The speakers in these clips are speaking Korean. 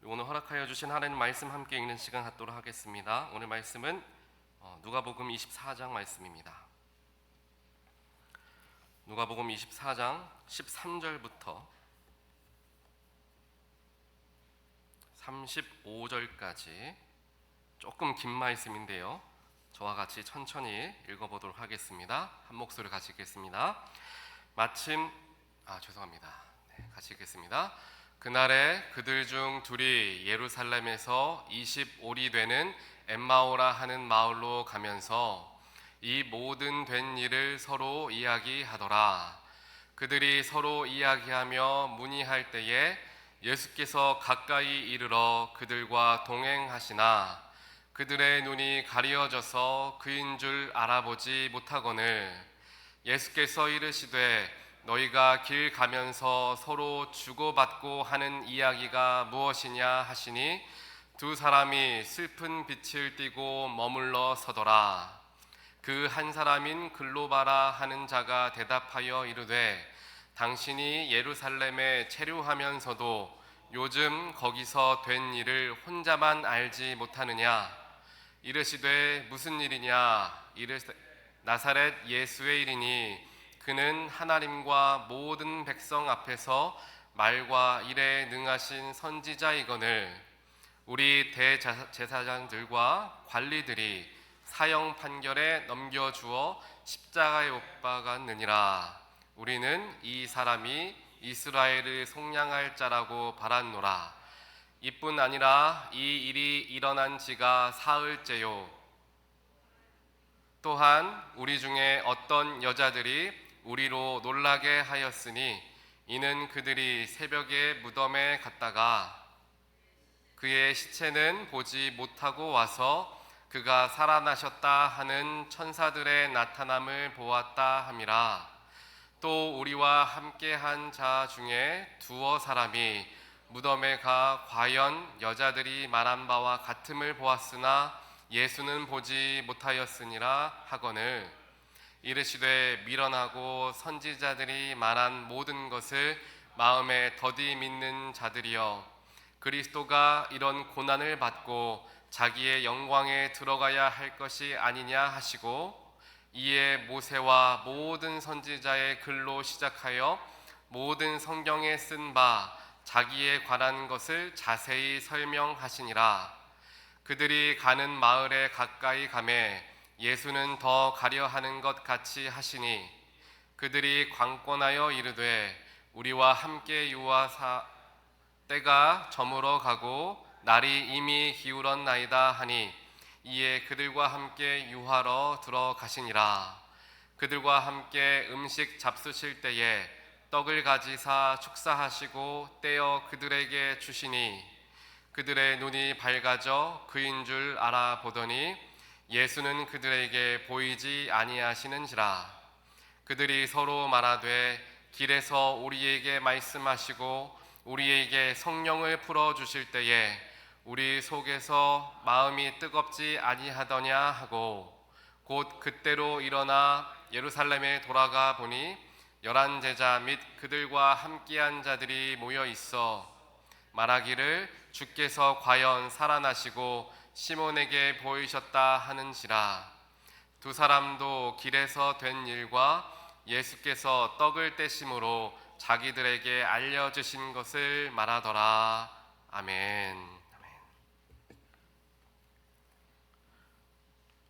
오늘 허락하여 주신 하나님 말씀 함께 읽는 시간 갖도록 하겠습니다. 오늘 말씀은 누가복음 24장 말씀입니다. 누가복음 24장 13절부터 35절까지 조금 긴 말씀인데요, 저와 같이 천천히 읽어보도록 하겠습니다. 한 목소리 같이 읽겠습니다. 같이 읽겠습니다. 그날에 그들 중 둘이 예루살렘에서 25리 되는 엠마오라 하는 마을로 가면서 이 모든 된 일을 서로 이야기하더라. 그들이 서로 이야기하며 문의할 때에 예수께서 가까이 이르러 그들과 동행하시나 그들의 눈이 가리어져서 그인 줄 알아보지 못하거늘 예수께서 이르시되 너희가 길 가면서 서로 주고받고 하는 이야기가 무엇이냐 하시니 두 사람이 슬픈 빛을 띠고 머물러 서더라. 그 한 사람인 글로바라 하는 자가 대답하여 이르되 당신이 예루살렘에 체류하면서도 요즘 거기서 된 일을 혼자만 알지 못하느냐? 이르시되 무슨 일이냐? 이르시되 나사렛 예수의 일이니 그는 하나님과 모든 백성 앞에서 말과 일에 능하신 선지자이거늘 우리 대제사장들과 관리들이 사형 판결에 넘겨주어 십자가에 못 박았느니라. 우리는 이 사람이 이스라엘을 속량할 자라고 바랐노라. 이뿐 아니라 이 일이 일어난 지가 사흘째요. 또한 우리 중에 어떤 여자들이 우리로 놀라게 하였으니 이는 그들이 새벽에 무덤에 갔다가 그의 시체는 보지 못하고 와서 그가 살아나셨다 하는 천사들의 나타남을 보았다 함이라. 또 우리와 함께한 자 중에 두어 사람이 무덤에 가 과연 여자들이 말한 바와 같음을 보았으나 예수는 보지 못하였으니라 하거늘 이르시되 미련하고 선지자들이 말한 모든 것을 마음에 더디 믿는 자들이여 그리스도가 이런 고난을 받고 자기의 영광에 들어가야 할 것이 아니냐 하시고 이에 모세와 모든 선지자의 글로 시작하여 모든 성경에 쓴 바 자기에 관한 것을 자세히 설명하시니라. 그들이 가는 마을에 가까이 가매 예수는 더 가려하는 것 같이 하시니 그들이 관건하여 이르되 우리와 함께 유하사 때가 저물어 가고 날이 이미 기울었나이다 하니 이에 그들과 함께 유하러 들어가시니라. 그들과 함께 음식 잡수실 때에 떡을 가지사 축사하시고 떼어 그들에게 주시니 그들의 눈이 밝아져 그인 줄 알아보더니 예수는 그들에게 보이지 아니하시는지라. 그들이 서로 말하되 길에서 우리에게 말씀하시고 우리에게 성령을 풀어주실 때에 우리 속에서 마음이 뜨겁지 아니하더냐 하고 곧 그때로 일어나 예루살렘에 돌아가 보니 11 제자 및 그들과 함께한 자들이 모여 있어 말하기를 주께서 과연 살아나시고 시몬에게 보이셨다 하는지라. 두 사람도 길에서 된 일과 예수께서 떡을 떼심으로 자기들에게 알려주신 것을 말하더라. 아멘.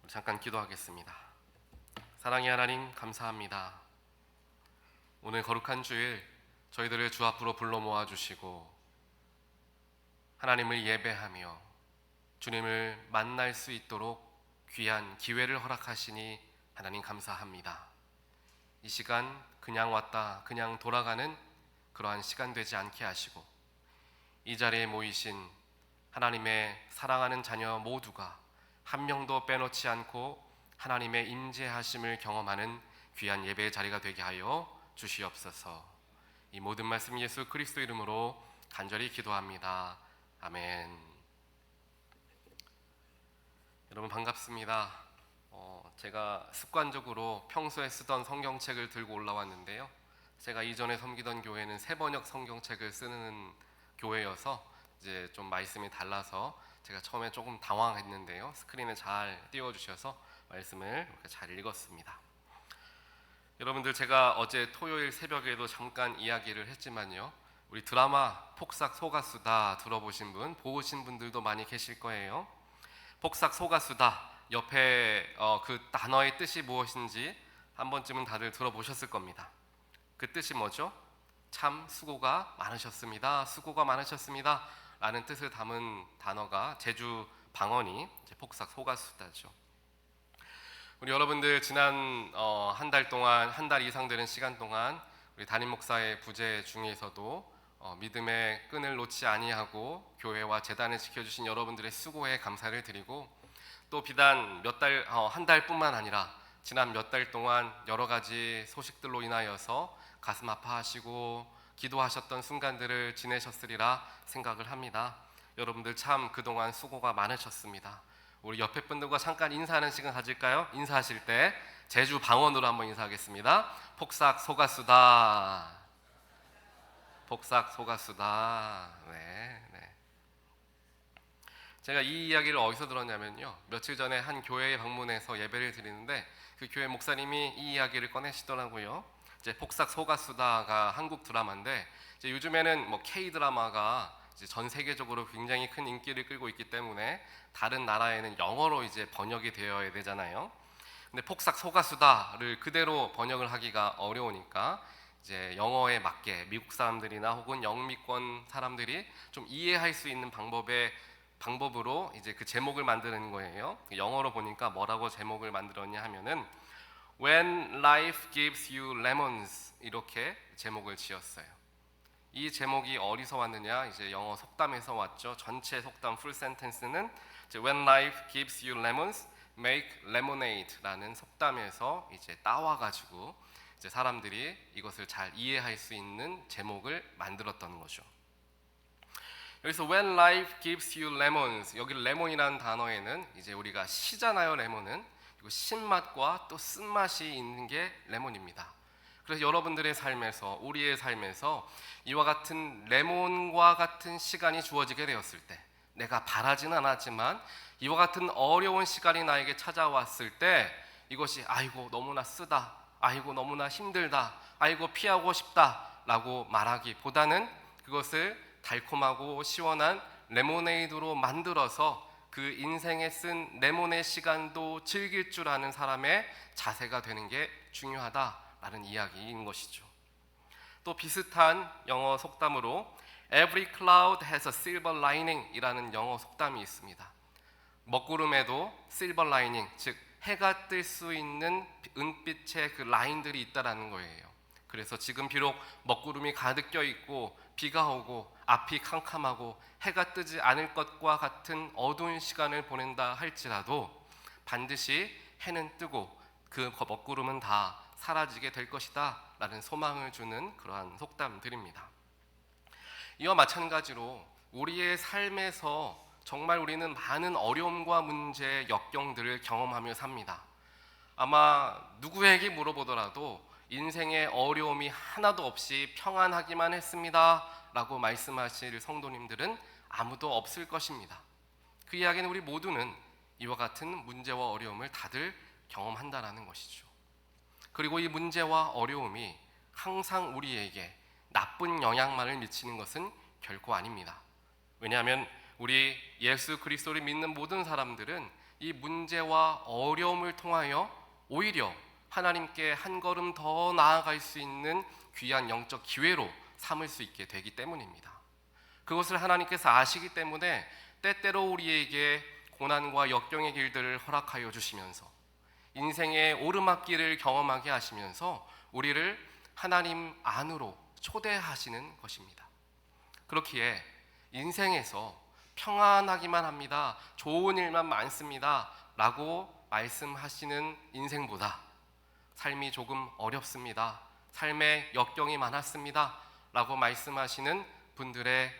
잠깐 기도하겠습니다. 사랑의 하나님 감사합니다. 오늘 거룩한 주일 저희들을 주 앞으로 불러 모아주시고 하나님을 예배하며 주님을 만날 수 있도록 귀한 기회를 허락하시니 하나님 감사합니다. 이 시간 그냥 왔다 그냥 돌아가는 그러한 시간 되지 않게 하시고 이 자리에 모이신 하나님의 사랑하는 자녀 모두가 한 명도 빼놓지 않고 하나님의 임재하심을 경험하는 귀한 예배의 자리가 되게 하여 주시옵소서. 이 모든 말씀 예수 그리스도 이름으로 간절히 기도합니다. 아멘. 여러분 반갑습니다. 제가 습관적으로 평소에 쓰던 성경책을 들고 올라왔는데요, 제가 이전에 섬기던 교회는 새번역 성경책을 쓰는 교회여서 이제 좀 말씀이 달라서 제가 처음에 조금 당황했는데요. 스크린에 잘 띄워주셔서 말씀을 이렇게 잘 읽었습니다. 여러분들, 제가 어제 토요일 새벽에도 잠깐 이야기를 했지만요, 우리 드라마 폭삭 속았수다 들어보신 분, 보신 분들도 많이 계실 거예요. 폭삭 속았수다 옆에 그 단어의 뜻이 무엇인지 한 번쯤은 다들 들어보셨을 겁니다. 그 뜻이 뭐죠? 참 수고가 많으셨습니다. 수고가 많으셨습니다 라는 뜻을 담은 단어가 제주 방언이 이제 폭삭 속았수다죠. 우리 여러분들, 지난 한 달 동안, 한 달 이상 되는 시간 동안 우리 담임 목사의 부재 중에서도 믿음의 끈을 놓지 아니하고 교회와 재단을 지켜주신 여러분들의 수고에 감사를 드리고, 또 비단 한 달뿐만 아니라 지난 몇 달 동안 여러 가지 소식들로 인하여서 가슴 아파하시고 기도하셨던 순간들을 지내셨으리라 생각을 합니다. 여러분들 참 그동안 수고가 많으셨습니다. 우리 옆에 분들과 잠깐 인사하는 시간 가질까요? 인사하실 때 제주 방언으로 한번 인사하겠습니다. 폭삭 속았수다. 폭삭 속았수다. 네. 제가 이 이야기를 어디서 들었냐면요, 며칠 전에 한 교회에 방문해서 예배를 드리는데 그 교회 목사님이 이 이야기를 꺼내시더라고요. 이제 폭삭 속았수다가 한국 드라마인데, 이제 요즘에는 뭐 K 드라마가 이제 전 세계적으로 굉장히 큰 인기를 끌고 있기 때문에 다른 나라에는 영어로 이제 번역이 되어야 되잖아요. 근데 폭삭 속았수다를 그대로 번역을 하기가 어려우니까 이제 영어에 맞게 미국 사람들이나 혹은 영미권 사람들이 좀 이해할 수 있는 방법으로 이제 그 제목을 만드는 거예요. 영어로 보니까 뭐라고 제목을 만들었냐 하면은 When Life Gives You Lemons, 이렇게 제목을 지었어요. 이 제목이 어디서 왔느냐? 이제 영어 속담에서 왔죠. 전체 속담 풀 센텐스는 이제 When Life Gives You Lemons, Make Lemonade라는 속담에서 이제 따와가지고 이제 사람들이 이것을 잘 이해할 수 있는 제목을 만들었던 거죠. 여기서 When Life Gives You Lemons, 여기 레몬이라는 단어에는 이제 우리가 시잖아요. 레몬은 그리고 신맛과 또 쓴맛이 있는 게 레몬입니다. 그래서 여러분들의 삶에서, 우리의 삶에서 이와 같은 레몬과 같은 시간이 주어지게 되었을 때, 내가 바라지는 않았지만 이와 같은 어려운 시간이 나에게 찾아왔을 때, 이것이 아이고 너무나 쓰다, 아이고 너무나 힘들다, 아이고 피하고 싶다 라고 말하기보다는 그것을 달콤하고 시원한 레모네이드로 만들어서 그 인생에 쓴 레몬의 시간도 즐길 줄 아는 사람의 자세가 되는 게 중요하다라는 이야기인 것이죠. 또 비슷한 영어 속담으로 Every cloud has a silver lining 이라는 영어 속담이 있습니다. 먹구름에도 silver lining, 즉 해가 뜰 수 있는 은빛의 그 라인들이 있다라는 거예요. 그래서 지금 비록 먹구름이 가득 껴있고 비가 오고 앞이 캄캄하고 해가 뜨지 않을 것과 같은 어두운 시간을 보낸다 할지라도 반드시 해는 뜨고 그 먹구름은 다 사라지게 될 것이다 라는 소망을 주는 그러한 속담들입니다. 이와 마찬가지로 우리의 삶에서 정말 우리는 많은 어려움과 문제, 역경들을 경험하며 삽니다. 아마 누구에게 물어보더라도 인생의 어려움이 하나도 없이 평안하기만 했습니다 라고 말씀하실 성도님들은 아무도 없을 것입니다. 그 이야기는 우리 모두는 이와 같은 문제와 어려움을 다들 경험한다라는 것이죠. 그리고 이 문제와 어려움이 항상 우리에게 나쁜 영향만을 미치는 것은 결코 아닙니다. 왜냐하면 우리 예수 그리스도를 믿는 모든 사람들은 이 문제와 어려움을 통하여 오히려 하나님께 한 걸음 더 나아갈 수 있는 귀한 영적 기회로 삼을 수 있게 되기 때문입니다. 그것을 하나님께서 아시기 때문에 때때로 우리에게 고난과 역경의 길들을 허락하여 주시면서 인생의 오르막길을 경험하게 하시면서 우리를 하나님 안으로 초대하시는 것입니다. 그렇기에 인생에서 평안하기만 합니다, 좋은 일만 많습니다 라고 말씀하시는 인생보다 삶이 조금 어렵습니다, 삶에 역경이 많았습니다 라고 말씀하시는 분들의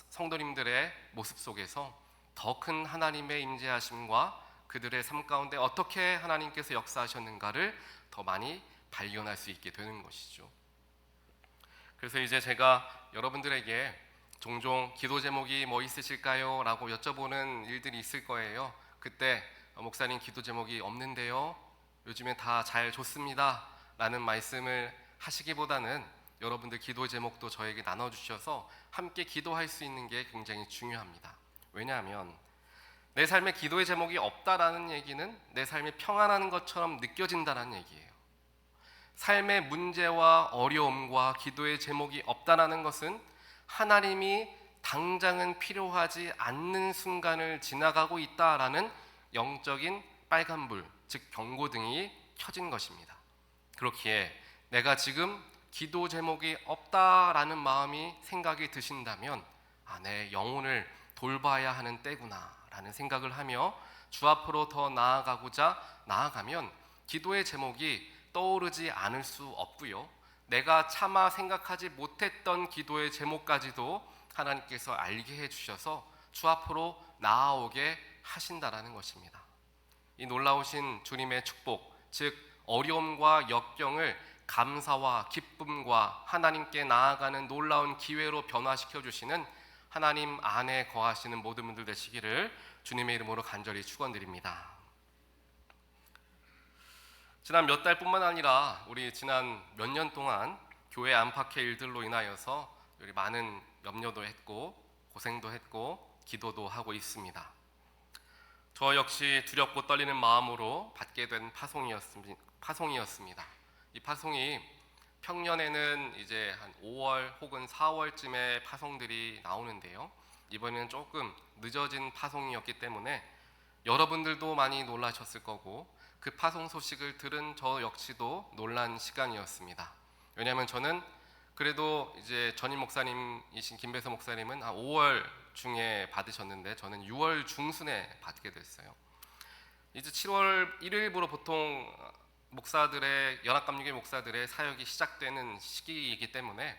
성도님들의 모습 속에서 더 큰 하나님의 임재하심과 그들의 삶 가운데 어떻게 하나님께서 역사하셨는가를 더 많이 발견할 수 있게 되는 것이죠. 그래서 이제 제가 여러분들에게 종종 기도 제목이 뭐 있으실까요? 라고 여쭤보는 일들이 있을 거예요. 그때 목사님 기도 제목이 없는데요, 요즘에 다 잘 좋습니다 라는 말씀을 하시기보다는 여러분들 기도 제목도 저에게 나눠주셔서 함께 기도할 수 있는 게 굉장히 중요합니다. 왜냐하면 내 삶에 기도의 제목이 없다라는 얘기는 내 삶이 평안한 것처럼 느껴진다는 얘기예요. 삶의 문제와 어려움과 기도의 제목이 없다라는 것은 하나님이 당장은 필요하지 않는 순간을 지나가고 있다라는 영적인 빨간불, 즉 경고등이 켜진 것입니다. 그렇기에 내가 지금 기도 제목이 없다라는 마음이 생각이 드신다면 내 영혼을 돌봐야 하는 때구나 라는 생각을 하며 주 앞으로 더 나아가면 기도의 제목이 떠오르지 않을 수 없고요, 내가 차마 생각하지 못했던 기도의 제목까지도 하나님께서 알게 해주셔서 주 앞으로 나아오게 하신다라는 것입니다. 이 놀라우신 주님의 축복, 즉 어려움과 역경을 감사와 기쁨과 하나님께 나아가는 놀라운 기회로 변화시켜 주시는 하나님 안에 거하시는 모든 분들 되시기를 주님의 이름으로 간절히 축원드립니다. 지난 몇 달뿐만 아니라 우리 지난 몇 년 동안 교회 안팎의 일들로 인하여서 많은 염려도 했고 고생도 했고 기도도 하고 있습니다. 저 역시 두렵고 떨리는 마음으로 받게 된 파송이었습니다. 이 파송이 평년에는 이제 한 5월 혹은 4월쯤에 파송들이 나오는데요, 이번에는 조금 늦어진 파송이었기 때문에 여러분들도 많이 놀라셨을 거고 그 파송 소식을 들은 저 역시도 놀란 시간이었습니다. 왜냐하면 저는 그래도 이제 전임 목사님이신 김배서 목사님은 5월 중에 받으셨는데 저는 6월 중순에 받게 됐어요. 이제 7월 1일부로 보통 목사들의 연합감리교 목사들의 사역이 시작되는 시기이기 때문에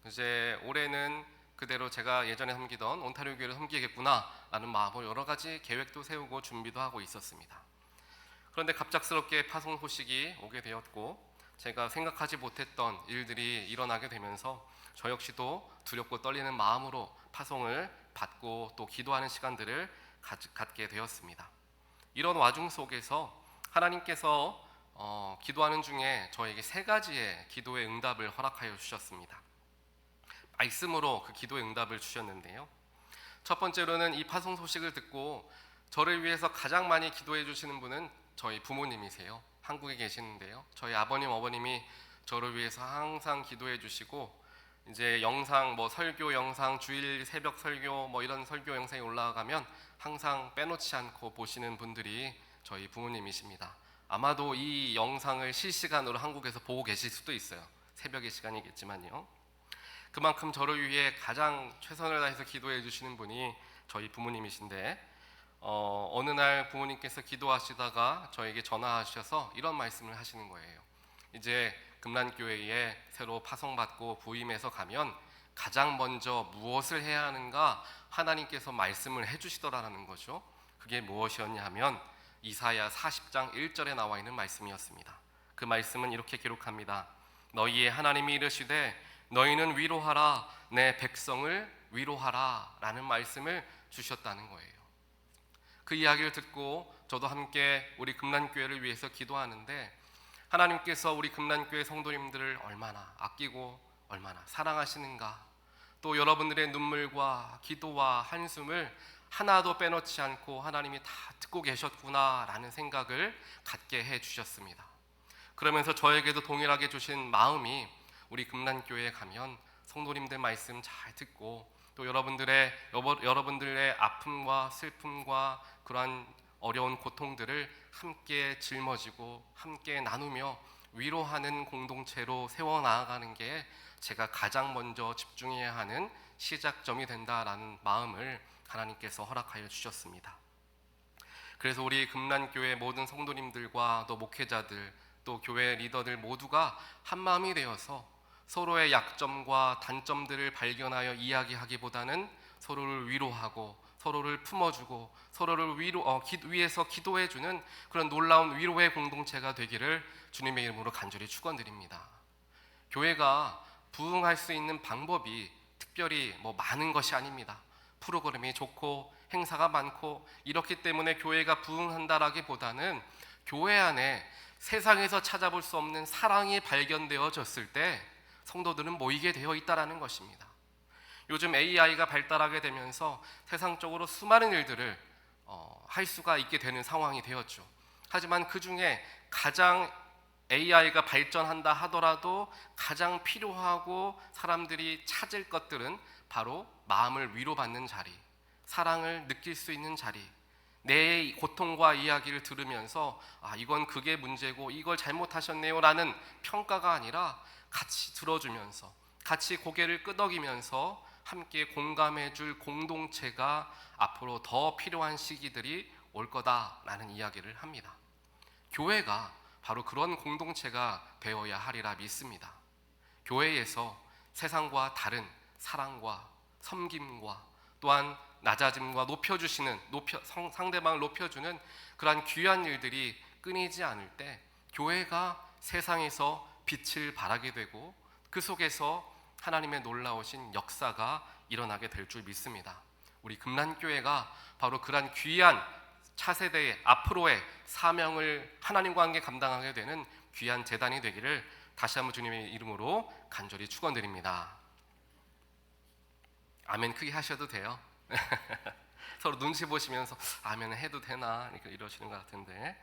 이제 올해는 그대로 제가 예전에 섬기던 온타리오 교회를 섬기겠구나라는 마음으로 여러 가지 계획도 세우고 준비도 하고 있었습니다. 그런데 갑작스럽게 파송 소식이 오게 되었고 제가 생각하지 못했던 일들이 일어나게 되면서 저 역시도 두렵고 떨리는 마음으로 파송을 받고 또 기도하는 시간들을 갖게 되었습니다. 이런 와중 속에서 하나님께서 기도하는 중에 저에게 3가지의 기도의 응답을 허락하여 주셨습니다. 말씀으로 그 기도의 응답을 주셨는데요, 첫 번째로는 이 파송 소식을 듣고 저를 위해서 가장 많이 기도해 주시는 분은 저희 부모님이세요. 한국에 계시는데요, 저희 아버님 어머님이 저를 위해서 항상 기도해 주시고 이제 영상 설교 영상, 주일 새벽 설교 이런 설교 영상이 올라가면 항상 빼놓지 않고 보시는 분들이 저희 부모님이십니다. 아마도 이 영상을 실시간으로 한국에서 보고 계실 수도 있어요. 새벽의 시간이겠지만요. 그만큼 저를 위해 가장 최선을 다해서 기도해 주시는 분이 저희 부모님이신데 어느 날 부모님께서 기도하시다가 저에게 전화하셔서 이런 말씀을 하시는 거예요. 이제 금란교회에 새로 파송받고 부임해서 가면 가장 먼저 무엇을 해야 하는가 하나님께서 말씀을 해주시더라는 거죠. 그게 무엇이었냐 하면 이사야 40장 1절에 나와 있는 말씀이었습니다. 그 말씀은 이렇게 기록합니다. 너희의 하나님이 이르시되 너희는 위로하라, 내 백성을 위로하라 라는 말씀을 주셨다는 거예요. 그 이야기를 듣고 저도 함께 우리 금란교회를 위해서 기도하는데 하나님께서 우리 금란교회 성도님들을 얼마나 아끼고 얼마나 사랑하시는가, 또 여러분들의 눈물과 기도와 한숨을 하나도 빼놓지 않고 하나님이 다 듣고 계셨구나라는 생각을 갖게 해주셨습니다. 그러면서 저에게도 동일하게 주신 마음이 우리 금란교회에 가면 성도님들 말씀 잘 듣고 또 여러분들의 아픔과 슬픔과 그러한 어려운 고통들을 함께 짊어지고 함께 나누며 위로하는 공동체로 세워나가는 게 제가 가장 먼저 집중해야 하는 시작점이 된다라는 마음을 하나님께서 허락하여 주셨습니다. 그래서 우리 금란교회 모든 성도님들과 또 목회자들 또 교회 리더들 모두가 한마음이 되어서 서로의 약점과 단점들을 발견하여 이야기하기보다는 서로를 위로하고 서로를 품어주고 서로를 위해서 기도해주는 그런 놀라운 위로의 공동체가 되기를 주님의 이름으로 간절히 축원드립니다. 교회가 부흥할 수 있는 방법이 특별히 뭐 많은 것이 아닙니다. 프로그램이 좋고 행사가 많고 이렇기 때문에 교회가 부흥한다라기보다는 교회 안에 세상에서 찾아볼 수 없는 사랑이 발견되어졌을 때 성도들은 모이게 되어 있다라는 것입니다. 요즘 AI가 발달하게 되면서 세상적으로 수많은 일들을 할 수가 있게 되는 상황이 되었죠. 하지만 그 중에 가장 AI가 발전한다 하더라도 가장 필요하고 사람들이 찾을 것들은 바로 마음을 위로받는 자리, 사랑을 느낄 수 있는 자리, 내 고통과 이야기를 들으면서 이건 그게 문제고 이걸 잘못하셨네요 라는 평가가 아니라 같이 들어주면서 같이 고개를 끄덕이면서 함께 공감해 줄 공동체가 앞으로 더 필요한 시기들이 올 거다라는 이야기를 합니다. 교회가 바로 그런 공동체가 되어야 하리라 믿습니다. 교회에서 세상과 다른 사랑과 섬김과 또한 낮아짐과 높여주시는 상대방을 높여주는 그러한 귀한 일들이 끊이지 않을 때 교회가 세상에서 빛을 발하게 되고 그 속에서 하나님의 놀라우신 역사가 일어나게 될 줄 믿습니다. 우리 금란교회가 바로 그러한 귀한 차세대의 앞으로의 사명을 하나님과 함께 감당하게 되는 귀한 재단이 되기를 다시 한번 주님의 이름으로 간절히 축원드립니다. 아멘 크게 하셔도 돼요. 서로 눈치 보시면서 아멘 해도 되나 이러시는 것 같은데.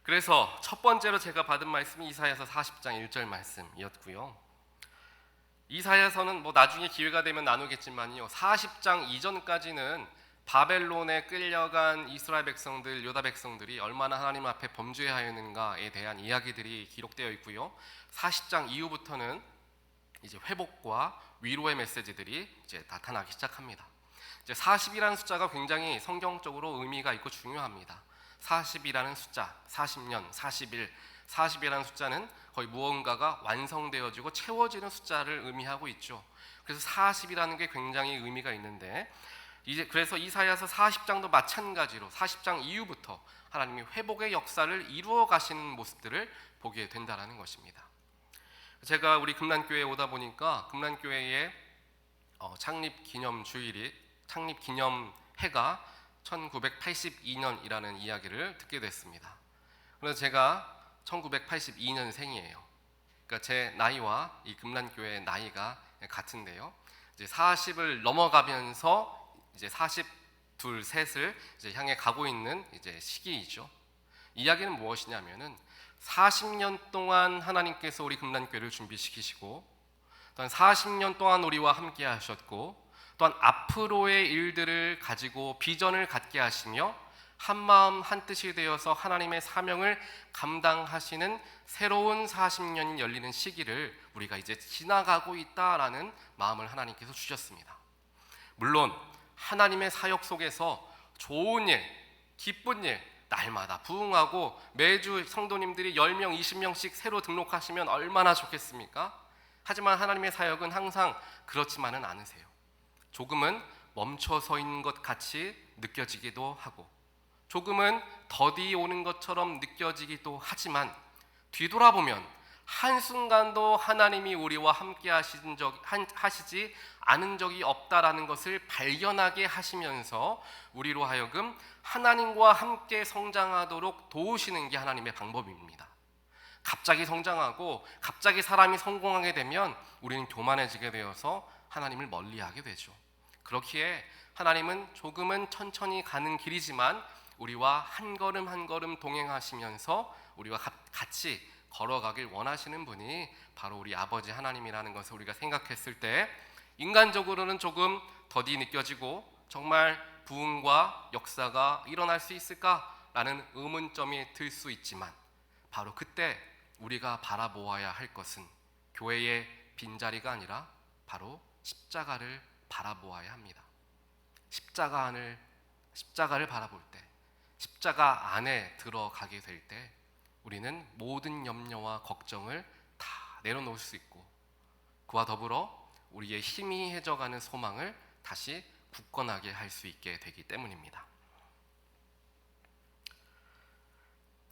그래서 첫 번째로 제가 받은 말씀이 이사야서 40장 1절 말씀이었고요. 이사야서는 나중에 기회가 되면 나누겠지만요, 40장 이전까지는 바벨론에 끌려간 이스라엘 백성들, 유다 백성들이 얼마나 하나님 앞에 범죄하였는가에 대한 이야기들이 기록되어 있고요. 40장 이후부터는 이제 회복과 위로의 메시지들이 이제 나타나기 시작합니다. 이제 40이라는 숫자가 굉장히 성경적으로 의미가 있고 중요합니다. 40이라는 숫자, 40년, 40일, 40이라는 숫자는 거의 무언가가 완성되어지고 채워지는 숫자를 의미하고 있죠. 그래서 40이라는 게 굉장히 의미가 있는데, 이제 그래서 이사야서 40장도 마찬가지로 40장 이후부터 하나님이 회복의 역사를 이루어 가시는 모습들을 보게 된다라는 것입니다. 제가 우리 금란교회에 오다 보니까 금란교회의 창립 기념 주일이 창립 기념 해가 1982년이라는 이야기를 듣게 됐습니다. 그래서 제가 1982년생이에요. 그러니까 제 나이와 이 금란교회의 나이가 같은데요. 이제 40을 넘어가면서 이제 42, 셋을 이제 향해 가고 있는 이제 시기이죠. 이야기는 무엇이냐면은 40년 동안 하나님께서 우리 금란교회를 준비시키시고 또한 40년 동안 우리와 함께 하셨고 또한 앞으로의 일들을 가지고 비전을 갖게 하시며 한마음 한뜻이 되어서 하나님의 사명을 감당하시는 새로운 40년이 열리는 시기를 우리가 이제 지나가고 있다라는 마음을 하나님께서 주셨습니다. 물론 하나님의 사역 속에서 좋은 일, 기쁜 일 날마다 부흥하고 매주 성도님들이 10명, 20명씩 새로 등록하시면 얼마나 좋겠습니까? 하지만 하나님의 사역은 항상 그렇지만은 않으세요. 조금은 멈춰서 있는 것 같이 느껴지기도 하고 조금은 더디 오는 것처럼 느껴지기도 하지만 뒤돌아보면 한순간도 하나님이 우리와 함께 하시지 않은 적이 없다라는 것을 발견하게 하시면서 우리로 하여금 하나님과 함께 성장하도록 도우시는 게 하나님의 방법입니다. 갑자기 성장하고 갑자기 사람이 성공하게 되면 우리는 교만해지게 되어서 하나님을 멀리하게 되죠. 그렇기에 하나님은 조금은 천천히 가는 길이지만 우리와 한 걸음 한 걸음 동행하시면서 우리와 같이 걸어가길 원하시는 분이 바로 우리 아버지 하나님이라는 것을 우리가 생각했을 때 인간적으로는 조금 더디 느껴지고 정말 부흥과 역사가 일어날 수 있을까라는 의문점이 들 수 있지만 바로 그때 우리가 바라보아야 할 것은 교회의 빈자리가 아니라 바로 십자가를 바라보아야 합니다. 십자가를 바라볼 때, 십자가 안에 들어가게 될 때 우리는 모든 염려와 걱정을 다 내려놓을 수 있고 그와 더불어 우리의 희미해져가는 소망을 다시 굳건하게 할 수 있게 되기 때문입니다.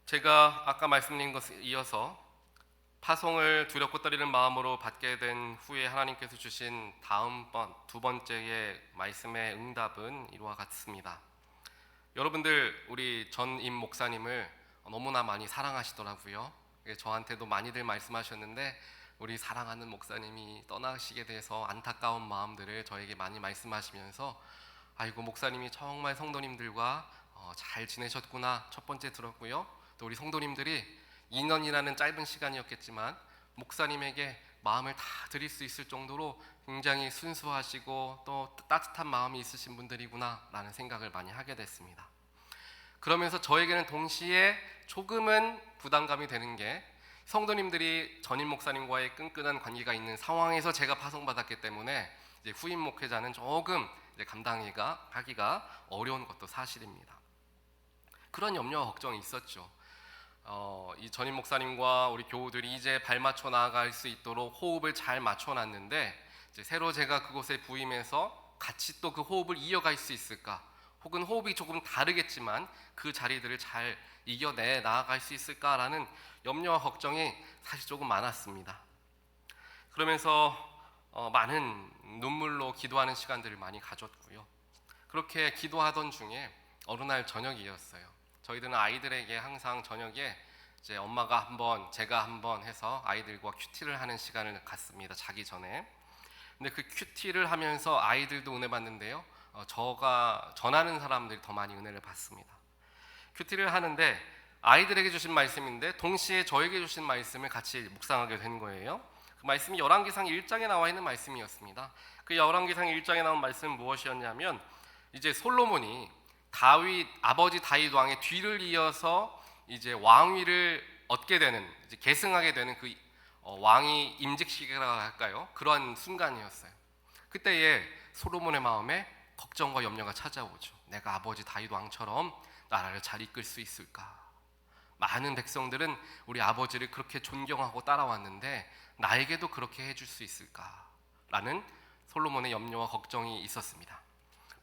제가 아까 말씀드린 것에 이어서 파송을 두렵고 떨리는 마음으로 받게 된 후에 하나님께서 주신 두 번째의 말씀의 응답은 이와 같습니다. 여러분들 우리 전임 목사님을 너무나 많이 사랑하시더라고요. 저한테도 많이들 말씀하셨는데 우리 사랑하는 목사님이 떠나시게 돼서 안타까운 마음들을 저에게 많이 말씀하시면서 아이고 목사님이 정말 성도님들과 잘 지내셨구나 첫 번째 들었고요. 또 우리 성도님들이 2년이라는 짧은 시간이었겠지만 목사님에게 마음을 다 드릴 수 있을 정도로 굉장히 순수하시고 또 따뜻한 마음이 있으신 분들이구나 라는 생각을 많이 하게 됐습니다. 그러면서 저에게는 동시에 조금은 부담감이 되는 게 성도님들이 전임 목사님과의 끈끈한 관계가 있는 상황에서 제가 파송받았기 때문에 이제 후임 목회자는 조금 이제 하기가 어려운 것도 사실입니다. 그런 염려와 걱정이 있었죠. 이 전임 목사님과 우리 교우들이 이제 발맞춰 나아갈 수 있도록 호흡을 잘 맞춰놨는데 이제 새로 제가 그곳에 부임해서 같이 또 그 호흡을 이어갈 수 있을까? 혹은 호흡이 조금 다르겠지만 그 자리들을 잘 이겨내 나아갈 수 있을까라는 염려와 걱정이 사실 조금 많았습니다. 그러면서 많은 눈물로 기도하는 시간들을 많이 가졌고요. 그렇게 기도하던 중에 어느 날 저녁이었어요. 저희들은 아이들에게 항상 저녁에 이제 엄마가 한번 제가 한번 해서 아이들과 큐티를 하는 시간을 갖습니다. 자기 전에. 근데 그 큐티를 하면서 아이들도 은혜 받는데요. 저가 전하는 사람들이 더 많이 은혜를 받습니다. 큐티를 하는데 아이들에게 주신 말씀인데 동시에 저에게 주신 말씀을 같이 묵상하게 된 거예요. 그 말씀이 열왕기상 1장에 나와 있는 말씀이었습니다. 그 열왕기상 1장에 나온 말씀은 무엇이었냐면 이제 솔로몬이 아버지 다윗 왕의 뒤를 이어서 이제 왕위를 얻게 되는 이제 계승하게 되는 그 왕이 임직식이라고 할까요? 그러한 순간이었어요. 그때에 솔로몬의 마음에 걱정과 염려가 찾아오죠. 내가 아버지 다윗 왕처럼 나라를 잘 이끌 수 있을까? 많은 백성들은 우리 아버지를 그렇게 존경하고 따라왔는데 나에게도 그렇게 해줄 수 있을까? 라는 솔로몬의 염려와 걱정이 있었습니다.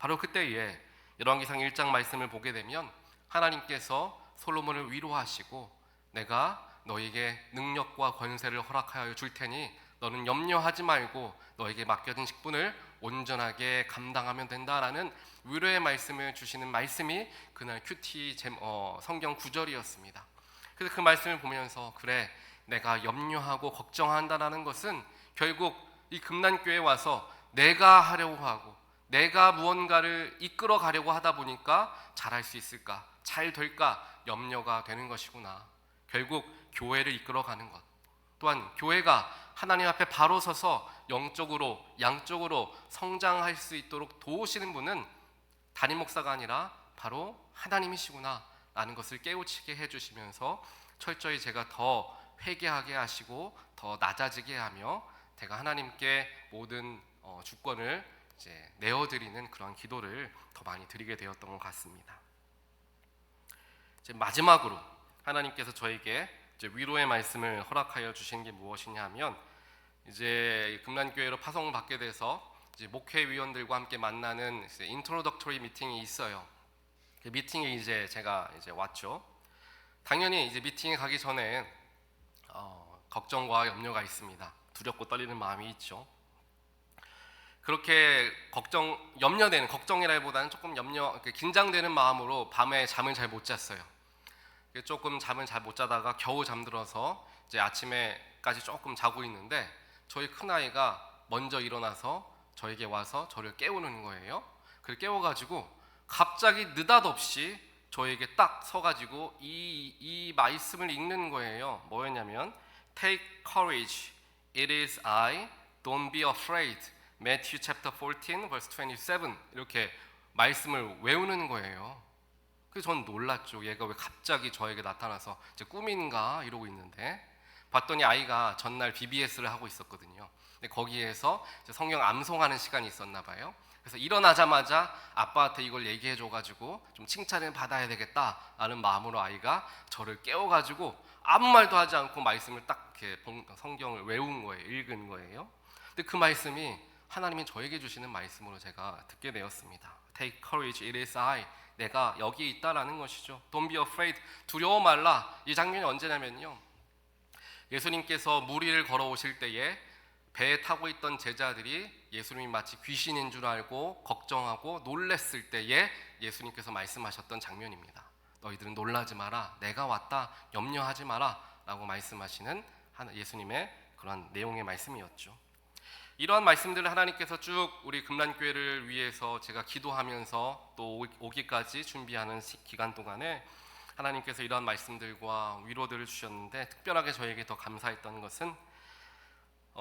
바로 그때에 열왕기상 1장 말씀을 보게 되면 하나님께서 솔로몬을 위로하시고 내가 너에게 능력과 권세를 허락하여 줄 테니 너는 염려하지 말고 너에게 맡겨진 직분을 온전하게 감당하면 된다라는 위로의 말씀을 주시는 말씀이 그날 큐티 성경 구절이었습니다. 그래서 그 말씀을 보면서 그래 내가 염려하고 걱정한다라는 것은 결국 이 금난교회에 와서 내가 하려고 하고 내가 무언가를 이끌어 가려고 하다 보니까 잘할 수 있을까? 잘 될까? 염려가 되는 것이구나. 결국 교회를 이끌어 가는 것. 또한 교회가 하나님 앞에 바로 서서 영적으로 양적으로 성장할 수 있도록 도우시는 분은 담임 목사가 아니라 바로 하나님이시구나 라는 것을 깨우치게 해주시면서 철저히 제가 더 회개하게 하시고 더 낮아지게 하며 제가 하나님께 모든 주권을 이제 내어드리는 그런 기도를 더 많이 드리게 되었던 것 같습니다. 이제 마지막으로 하나님께서 저에게 이제 위로의 말씀을 허락하여 주신 게 무엇이냐면 이제 금난교회로 파송받게 돼서 이제 목회위원들과 함께 만나는 인트로덕토리 미팅이 있어요. 그 미팅에 이제 제가 이제 왔죠. 당연히 이제 미팅에 가기 전에 걱정과 염려가 있습니다. 두렵고 떨리는 마음이 있죠. 그렇게 걱정이라기보다는 조금 긴장되는 마음으로 밤에 잠을 잘 못 잤어요. 조금 잠을 잘 못 자다가 겨우 잠들어서 이제 아침에까지 조금 자고 있는데 저희 큰아이가 먼저 일어나서 저에게 와서 저를 깨우는 거예요. 그걸 깨워가지고 갑자기 느닷없이 저에게 딱 서가지고 이 말씀을 읽는 거예요. 뭐였냐면 Take courage, it is I, don't be afraid. Matthew chapter 14 verse 27 이렇게 말씀을 외우는 거예요. 그래서 전 놀랐죠. 얘가 왜 갑자기 저에게 나타나서 이제 꿈인가 이러고 있는데 봤더니 아이가 전날 BBS를 하고 있었거든요. 근데 거기에서 성경 암송하는 시간이 있었나 봐요. 그래서 일어나자마자 아빠한테 이걸 얘기해줘가지고 좀 칭찬을 받아야 되겠다라는 마음으로 아이가 저를 깨워가지고 아무 말도 하지 않고 말씀을 딱 이렇게 성경을 외운 거예요. 읽은 거예요. 근데 그 말씀이 하나님이 저에게 주시는 말씀으로 제가 듣게 되었습니다. Take courage, it is I. 내가 여기 있다라는 것이죠. Don't be afraid. 두려워 말라. 이 장면이 언제냐면요. 예수님께서 물 위를 걸어오실 때에 배에 타고 있던 제자들이 예수님이 마치 귀신인 줄 알고 걱정하고 놀랬을 때에 예수님께서 말씀하셨던 장면입니다. 너희들은 놀라지 마라, 내가 왔다, 염려하지 마라 라고 말씀하시는 예수님의 그런 내용의 말씀이었죠. 이러한 말씀들을 하나님께서 쭉 우리 금란교회를 위해서 제가 기도하면서 또 오기까지 준비하는 기간 동안에 하나님께서 이러한 말씀들과 위로들을 주셨는데, 특별하게 저에게 더 감사했던 것은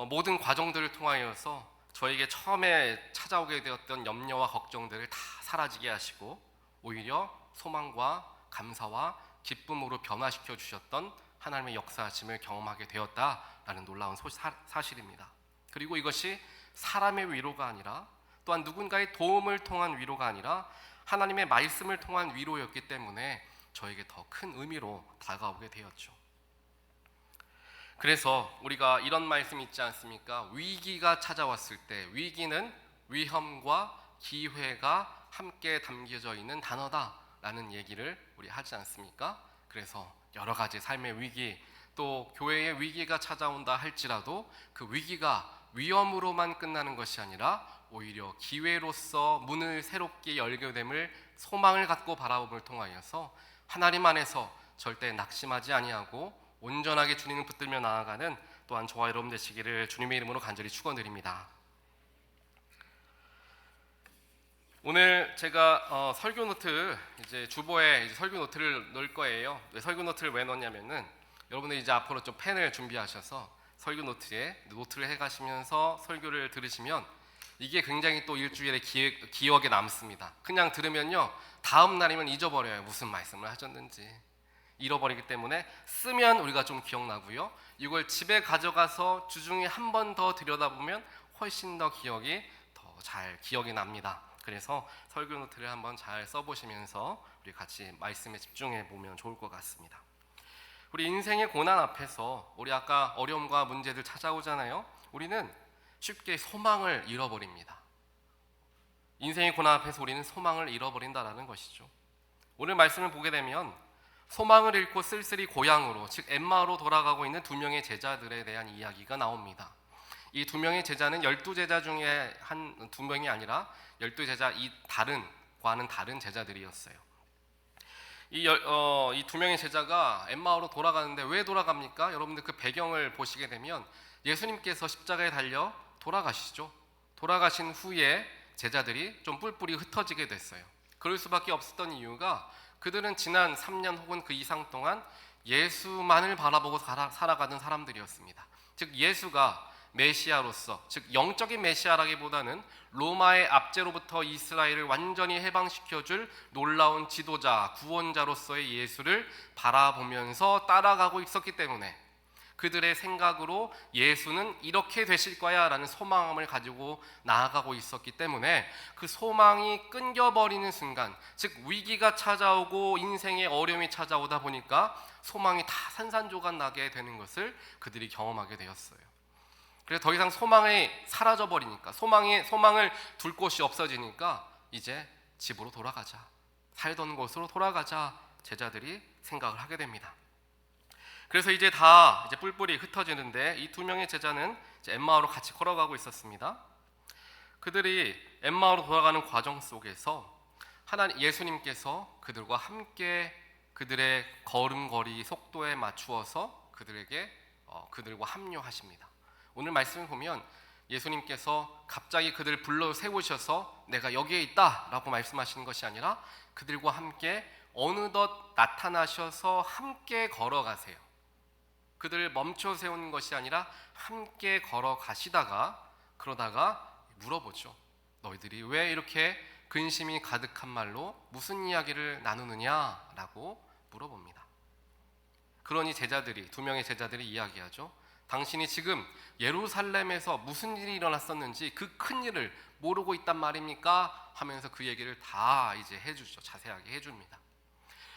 모든 과정들을 통하여서 저에게 처음에 찾아오게 되었던 염려와 걱정들을 다 사라지게 하시고 오히려 소망과 감사와 기쁨으로 변화시켜 주셨던 하나님의 역사하심을 경험하게 되었다라는 놀라운 사실입니다. 그리고 이것이 사람의 위로가 아니라, 또한 누군가의 도움을 통한 위로가 아니라 하나님의 말씀을 통한 위로였기 때문에 저에게 더 큰 의미로 다가오게 되었죠. 그래서 우리가 이런 말씀 있지 않습니까? 위기가 찾아왔을 때, 위기는 위험과 기회가 함께 담겨져 있는 단어다라는 얘기를 우리 하지 않습니까? 그래서 여러 가지 삶의 위기, 또 교회의 위기가 찾아온다 할지라도 그 위기가 위험으로만 끝나는 것이 아니라 오히려 기회로서 문을 새롭게 열게 됨을, 소망을 갖고 바라봄을 통하여서 하나님 안에서 절대 낙심하지 아니하고 온전하게 주님을 붙들며 나아가는 또한 저와 여러분 되시기를 주님의 이름으로 간절히 축원드립니다. 오늘 제가 설교 노트, 이제 주보에 이제 설교 노트를 넣을 거예요. 설교 노트를 왜 넣냐면은 여러분들 이제 앞으로 좀 펜을 준비하셔서 설교 노트에 노트를 해가시면서 설교를 들으시면 이게 굉장히 또 일주일에 기억에 남습니다. 그냥 들으면요, 다음 날이면 잊어버려요. 무슨 말씀을 하셨는지 잃어버리기 때문에 쓰면 우리가 좀 기억나고요, 이걸 집에 가져가서 주중에 한 번 더 들여다보면 훨씬 더 기억이 더 잘 기억이 납니다. 그래서 설교 노트를 한번 잘 써보시면서 우리 같이 말씀에 집중해 보면 좋을 것 같습니다. 우리 인생의 고난 앞에서 우리 아까 어려움과 문제들 찾아오잖아요. 우리는 쉽게 소망을 잃어버립니다. 인생의 고난 앞에서 우리는 소망을 잃어버린다라는 것이죠. 오늘 말씀을 보게 되면 소망을 잃고 쓸쓸히 고향으로, 즉 엠마오로 돌아가고 있는 두 명의 제자들에 대한 이야기가 나옵니다. 이 두 명의 제자는 12제자 중에 한 두 명이 아니라 12제자 과는 다른 제자들이었어요. 이 두 명의 제자가 엠마오로 돌아가는데 왜 돌아갑니까? 여러분들 그 배경을 보시게 되면 예수님께서 십자가에 달려 돌아가시죠. 돌아가신 후에 제자들이 좀 뿔뿔이 흩어지게 됐어요. 그럴 수밖에 없었던 이유가 그들은 지난 3년 혹은 그 이상 동안 예수만을 바라보고 살아가는 사람들이었습니다. 즉 예수가 메시아로서, 즉 영적인 메시아라기보다는 로마의 압제로부터 이스라엘을 완전히 해방시켜줄 놀라운 지도자, 구원자로서의 예수를 바라보면서 따라가고 있었기 때문에 그들의 생각으로 예수는 이렇게 되실 거야 라는 소망을 가지고 나아가고 있었기 때문에 그 소망이 끊겨버리는 순간, 즉 위기가 찾아오고 인생의 어려움이 찾아오다 보니까 소망이 다 산산조각 나게 되는 것을 그들이 경험하게 되었어요. 그래서 더 이상 소망이 사라져버리니까, 소망을 둘 곳이 없어지니까 이제 집으로 돌아가자, 살던 곳으로 돌아가자 제자들이 생각을 하게 됩니다. 그래서 이제 다 뿔뿔이 흩어지는데 이 두 명의 제자는 이제 엠마오로 같이 걸어가고 있었습니다. 그들이 엠마오로 돌아가는 과정 속에서 예수님께서 그들과 함께 그들의 걸음걸이 속도에 맞추어서 그들과 합류하십니다. 오늘 말씀을 보면 예수님께서 갑자기 그들을 불러 세우셔서 내가 여기에 있다 라고 말씀하시는 것이 아니라 그들과 함께 어느덧 나타나셔서 함께 걸어가세요. 그들을 멈춰 세우는 것이 아니라 함께 걸어가시다가 그러다가 물어보죠. 너희들이 왜 이렇게 근심이 가득한 말로 무슨 이야기를 나누느냐라고 물어봅니다. 그러니 두 명의 제자들이 이야기하죠. 당신이 지금 예루살렘에서 무슨 일이 일어났었는지 그 큰 일을 모르고 있단 말입니까? 하면서 그 얘기를 다 이제 해주죠. 자세하게 해줍니다.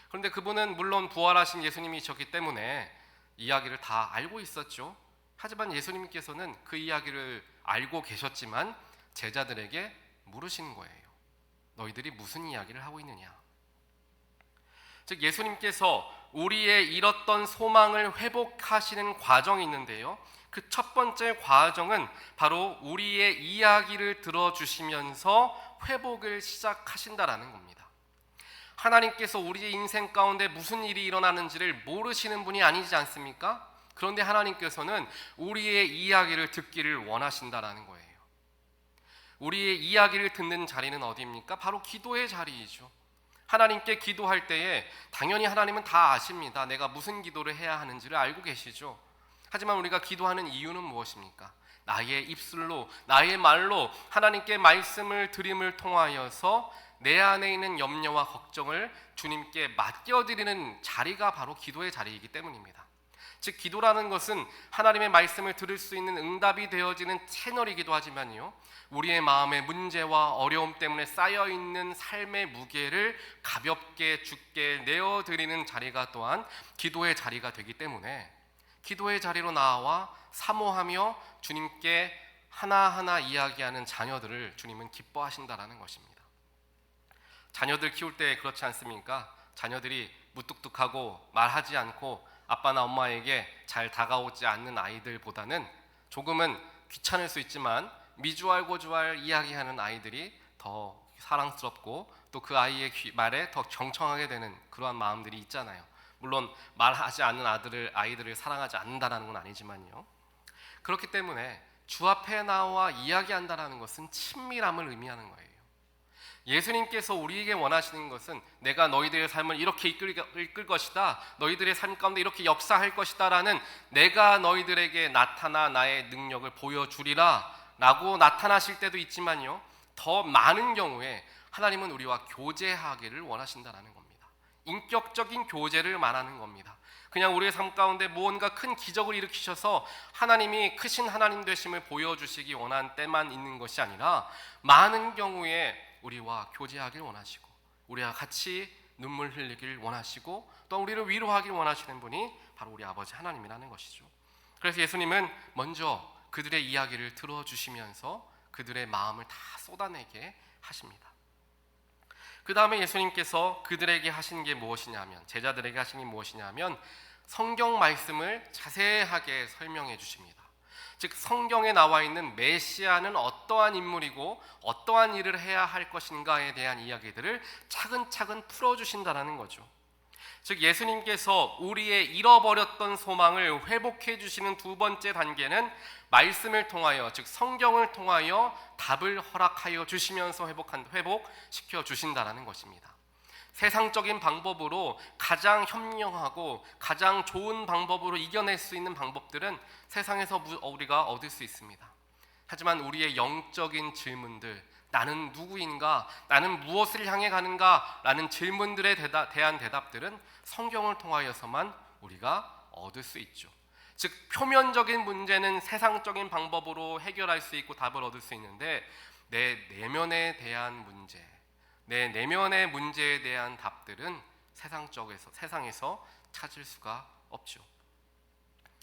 그런데 그분은 물론 부활하신 예수님이셨기 때문에 이야기를 다 알고 있었죠. 하지만 예수님께서는 그 이야기를 알고 계셨지만 제자들에게 물으신 거예요. 너희들이 무슨 이야기를 하고 있느냐? 즉 예수님께서 우리의 잃었던 소망을 회복하시는 과정이 있는데요. 그 첫 번째 과정은 바로 우리의 이야기를 들어주시면서 회복을 시작하신다라는 겁니다. 하나님께서 우리의 인생 가운데 무슨 일이 일어나는지를 모르시는 분이 아니지 않습니까? 그런데 하나님께서는 우리의 이야기를 듣기를 원하신다라는 거예요. 우리의 이야기를 듣는 자리는 어디입니까? 바로 기도의 자리이죠. 하나님께 기도할 때에 당연히 하나님은 다 아십니다. 내가 무슨 기도를 해야 하는지를 알고 계시죠. 하지만 우리가 기도하는 이유는 무엇입니까? 나의 입술로, 나의 말로 하나님께 말씀을 드림을 통하여서 내 안에 있는 염려와 걱정을 주님께 맡겨드리는 자리가 바로 기도의 자리이기 때문입니다. 즉 기도라는 것은 하나님의 말씀을 들을 수 있는 응답이 되어지는 채널이기도 하지만요, 우리의 마음의 문제와 어려움 때문에 쌓여있는 삶의 무게를 가볍게 주께 내어드리는 자리가 또한 기도의 자리가 되기 때문에 기도의 자리로 나와 사모하며 주님께 하나하나 이야기하는 자녀들을 주님은 기뻐하신다라는 것입니다. 자녀들 키울 때 그렇지 않습니까? 자녀들이 무뚝뚝하고 말하지 않고 아빠나 엄마에게 잘 다가오지 않는 아이들보다는 조금은 귀찮을 수 있지만 미주알고주알 이야기하는 아이들이 더 사랑스럽고 또 그 아이의 말에 더 경청하게 되는 그러한 마음들이 있잖아요. 물론 말하지 않는 아이들을 사랑하지 않는다는 건 아니지만요. 그렇기 때문에 주 앞에 나와 이야기한다는 것은 친밀함을 의미하는 거예요. 예수님께서 우리에게 원하시는 것은 내가 너희들의 삶을 이렇게 이끌 것이다, 너희들의 삶 가운데 이렇게 역사할 것이다 라는 내가 너희들에게 나타나 나의 능력을 보여주리라 라고 나타나실 때도 있지만요, 더 많은 경우에 하나님은 우리와 교제하기를 원하신다는 겁니다. 인격적인 교제를 말하는 겁니다. 그냥 우리의 삶 가운데 무언가 큰 기적을 일으키셔서 하나님이 크신 하나님 되심을 보여주시기 원한 때만 있는 것이 아니라 많은 경우에 우리와 교제하길 원하시고 우리와 같이 눈물 흘리길 원하시고 또 우리를 위로하길 원하시는 분이 바로 우리 아버지 하나님이라는 것이죠. 그래서 예수님은 먼저 그들의 이야기를 들어주시면서 그들의 마음을 다 쏟아내게 하십니다. 그 다음에 예수님께서 그들에게 하신 게 무엇이냐면, 제자들에게 하신 게 무엇이냐면 성경 말씀을 자세하게 설명해 주십니다. 즉 성경에 나와 있는 메시아는 어떠한 인물이고 어떠한 일을 해야 할 것인가에 대한 이야기들을 차근차근 풀어주신다는 거죠. 즉 예수님께서 우리의 잃어버렸던 소망을 회복해 주시는 두 번째 단계는 말씀을 통하여, 즉 성경을 통하여 답을 허락하여 주시면서 회복시켜 주신다는 것입니다. 세상적인 방법으로 가장 현명하고 가장 좋은 방법으로 이겨낼 수 있는 방법들은 세상에서 우리가 얻을 수 있습니다. 하지만 우리의 영적인 질문들, 나는 누구인가, 나는 무엇을 향해 가는가 라는 질문들에 대한 대답들은 성경을 통하여서만 우리가 얻을 수 있죠. 즉 표면적인 문제는 세상적인 방법으로 해결할 수 있고 답을 얻을 수 있는데 내 내면에 대한 문제, 내 내면의 문제에 대한 답들은 세상에서 찾을 수가 없죠.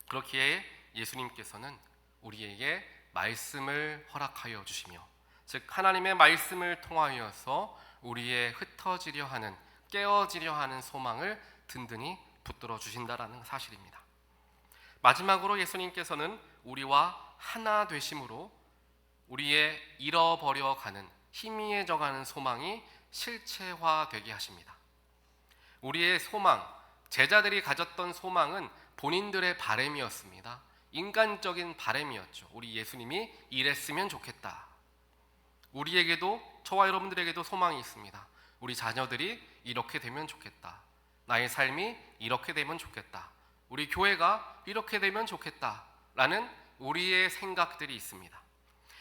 그렇기에 예수님께서는 우리에게 말씀을 허락하여 주시며, 즉 하나님의 말씀을 통하여서 우리의 흩어지려 하는, 깨어지려 하는 소망을 든든히 붙들어 주신다라는 사실입니다. 마지막으로 예수님께서는 우리와 하나 되심으로 우리의 잃어버려가는, 희미해져가는 소망이 실체화되게 하십니다. 우리의 소망, 제자들이 가졌던 소망은 본인들의 바램이었습니다. 인간적인 바램이었죠. 우리 예수님이 이랬으면 좋겠다. 우리에게도, 저와 여러분들에게도 소망이 있습니다. 우리 자녀들이 이렇게 되면 좋겠다. 나의 삶이 이렇게 되면 좋겠다. 우리 교회가 이렇게 되면 좋겠다 라는 우리의 생각들이 있습니다.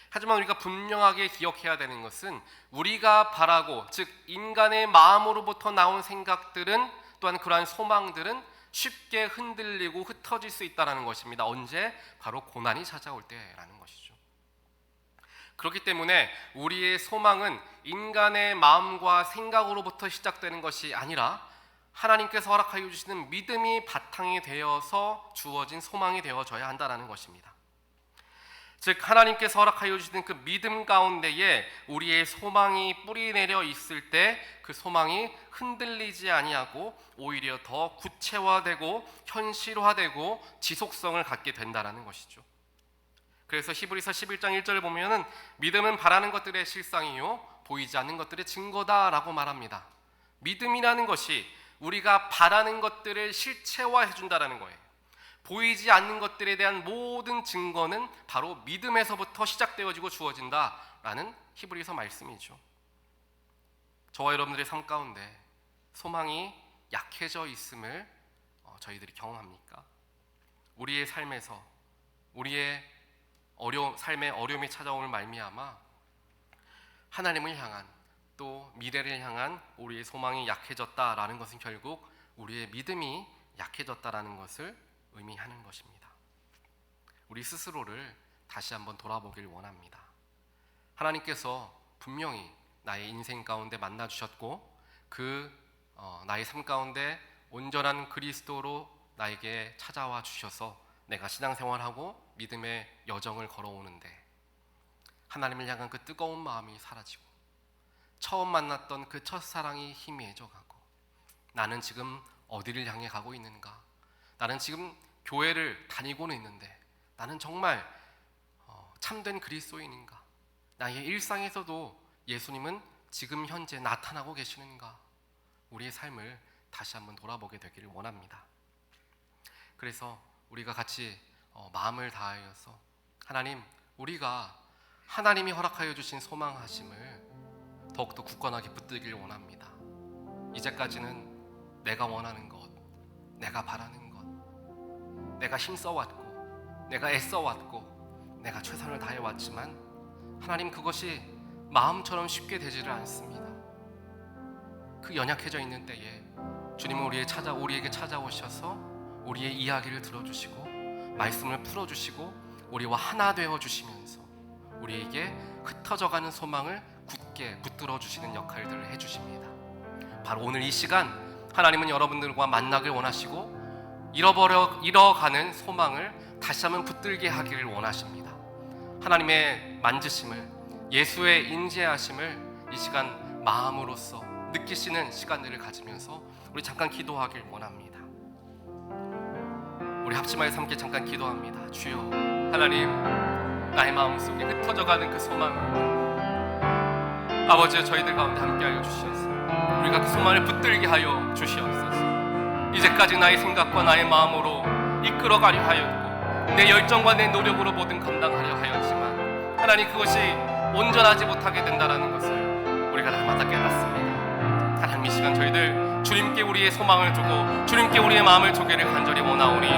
하지만 우리가 분명하게 기억해야 되는 것은 우리가 바라고, 즉 인간의 마음으로부터 나온 생각들은, 또한 그러한 소망들은 쉽게 흔들리고 흩어질 수 있다는 것입니다. 언제? 바로 고난이 찾아올 때라는 것이죠. 그렇기 때문에 우리의 소망은 인간의 마음과 생각으로부터 시작되는 것이 아니라 하나님께서 허락하여 주시는 믿음이 바탕이 되어서 주어진 소망이 되어져야 한다는 것입니다. 즉 하나님께서 허락하여 주시는 그 믿음 가운데에 우리의 소망이 뿌리내려 있을 때 그 소망이 흔들리지 아니하고 오히려 더 구체화되고 현실화되고 지속성을 갖게 된다라는 것이죠. 그래서 히브리서 11장 1절을 보면은 믿음은 바라는 것들의 실상이요 보이지 않는 것들의 증거다라고 말합니다. 믿음이라는 것이 우리가 바라는 것들을 실체화해 준다라는 거예요. 보이지 않는 것들에 대한 모든 증거는 바로 믿음에서부터 시작되어지고 주어진다라는 히브리서 말씀이죠. 저와 여러분들의 삶 가운데 소망이 약해져 있음을 저희들이 경험합니까? 우리의 삶에서 우리의 삶의 어려움이 찾아옴을 말미암아 하나님을 향한 또 미래를 향한 우리의 소망이 약해졌다라는 것은 결국 우리의 믿음이 약해졌다라는 것을 의미하는 것입니다. 우리 스스로를 다시 한번 돌아보길 원합니다. 하나님께서 분명히 나의 인생 가운데 만나 주셨고 나의 삶 가운데 온전한 그리스도로 나에게 찾아와 주셔서 내가 신앙생활하고 믿음의 여정을 걸어오는데 하나님을 향한 그 뜨거운 마음이 사라지고 처음 만났던 그 첫사랑이 희미해져 가고 나는 지금 어디를 향해 가고 있는가? 나는 지금 교회를 다니고는 있는데 나는 정말 참된 그리스도인인가? 나의 일상에서도 예수님은 지금 현재 나타나고 계시는가? 우리의 삶을 다시 한번 돌아보게 되기를 원합니다. 그래서 우리가 같이 마음을 다하여서 하나님, 우리가 하나님이 허락하여 주신 소망하심을 더욱더 굳건하게 붙들기를 원합니다. 이제까지는 내가 원하는 것, 내가 바라는 것, 내가 힘써왔고 내가 애써왔고 내가 최선을 다해왔지만 하나님, 그것이 마음처럼 쉽게 되지를 않습니다. 그 연약해져 있는 때에 주님은 우리에게 찾아오셔서 우리의 이야기를 들어주시고 말씀을 풀어주시고 우리와 하나 되어주시면서 우리에게 흩어져가는 소망을 굳게 붙들어 주시는 역할들을 해주십니다. 바로 오늘 이 시간 하나님은 여러분들과 만나길 원하시고 잃어가는 소망을 다시 한번 붙들게 하기를 원하십니다. 하나님의 만지심을, 예수의 인재하심을 이 시간 마음으로써 느끼시는 시간들을 가지면서 우리 잠깐 기도하길 원합니다. 우리 합심하여서 함께 잠깐 기도합니다. 주여, 하나님, 나의 마음속에 흩어져가는 그 소망을 아버지여 저희들 가운데 함께하여 주시옵소서. 우리가 그 소망을 붙들게 하여 주시옵소서. 이제까지 나의 생각과 나의 마음으로 이끌어가려 하였고 내 열정과 내 노력으로 모든 감당하려 하였지만 하나님, 그것이 온전하지 못하게 된다는 것을 우리가 날마다 깨닫습니다. 하나님, 이 시간 저희들 주님께 우리의 소망을 두고 주님께 우리의 마음을 주기를 간절히 원하오니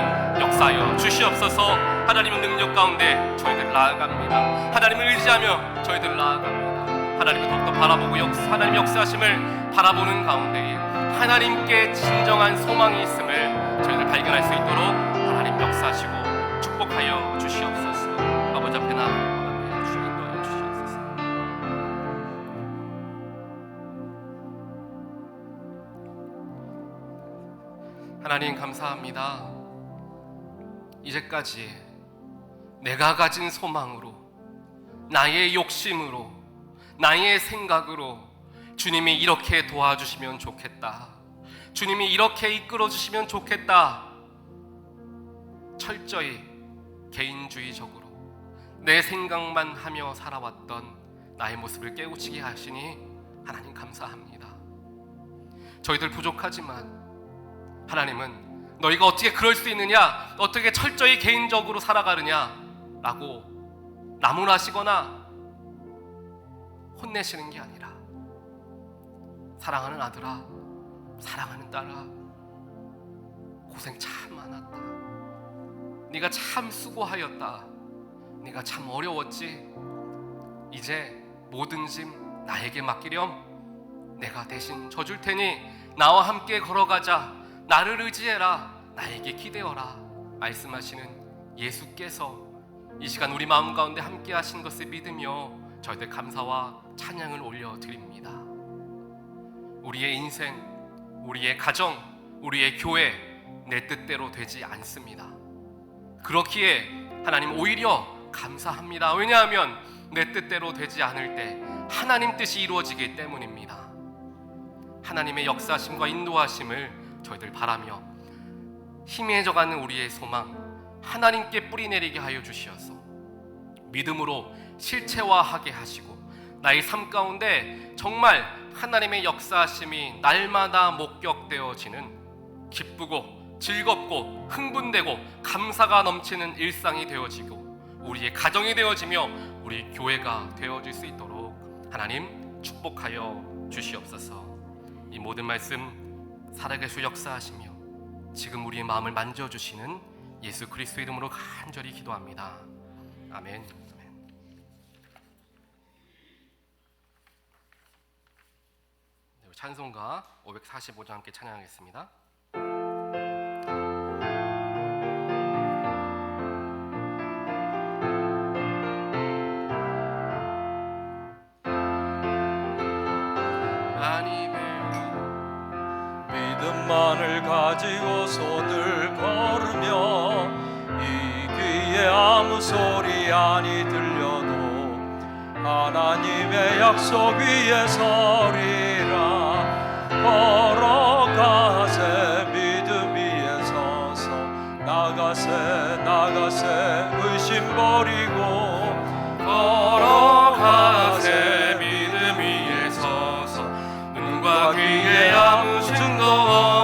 역사하여 주시옵소서. 하나님의 능력 가운데 저희들 나아갑니다. 하나님을 의지하며 저희들 나아갑니다. 하나님을 더욱더 바라보고 하나님의 역사하심을 바라보는 가운데에 하나님께 진정한 소망이 있음을 저희들 발견할 수 있도록 하나님 역사하시고 축복하여 주시옵소서. 아버지 앞에 나아갑니다. 주님 인도하여 주시옵소서. 하나님 감사합니다. 이제까지 내가 가진 소망으로, 나의 욕심으로, 나의 생각으로 주님이 이렇게 도와주시면 좋겠다, 주님이 이렇게 이끌어주시면 좋겠다, 철저히 개인주의적으로 내 생각만 하며 살아왔던 나의 모습을 깨우치게 하시니 하나님 감사합니다. 저희들 부족하지만 하나님은 너희가 어떻게 그럴 수 있느냐, 어떻게 철저히 개인적으로 살아가느냐 라고 나무라시거나 혼내시는 게 아니라 사랑하는 아들아, 사랑하는 딸아, 고생 참 많았다, 네가 참 수고하였다, 네가 참 어려웠지, 이제 모든 짐 나에게 맡기렴, 내가 대신 져줄 테니 나와 함께 걸어가자, 나를 의지해라, 나에게 기대어라 말씀하시는 예수께서 이 시간 우리 마음 가운데 함께 하신 것을 믿으며 저희들 감사와 찬양을 올려드립니다. 우리의 인생, 우리의 가정, 우리의 교회 내 뜻대로 되지 않습니다. 그렇기에 하나님 오히려 감사합니다. 왜냐하면 내 뜻대로 되지 않을 때 하나님 뜻이 이루어지기 때문입니다. 하나님의 역사심과 인도하심을 저희들 바라며 희미해져가는 우리의 소망 하나님께 뿌리내리게 하여 주시어서 믿음으로 실체화하게 하시고 나의 삶 가운데 정말 하나님의 역사하심이 날마다 목격되어지는 기쁘고 즐겁고 흥분되고 감사가 넘치는 일상이 되어지고 우리의 가정이 되어지며 우리 교회가 되어질 수 있도록 하나님 축복하여 주시옵소서. 이 모든 말씀 살아계셔 역사하시며 지금 우리의 마음을 만져주시는 예수 그리스도 이름으로 간절히 기도합니다. 아멘. 찬송가 545장 함께 찬양하겠습니다. 믿음만을 가지고 손을 걸으며 이 귀에 아무 소리 아니 들려도 하나님의 약속 위에 서리라. 걸어가세 믿음 위에 서서 나가세 의심 버리고 걸어가세 믿음 위에 서서 눈과 귀에 아무 증거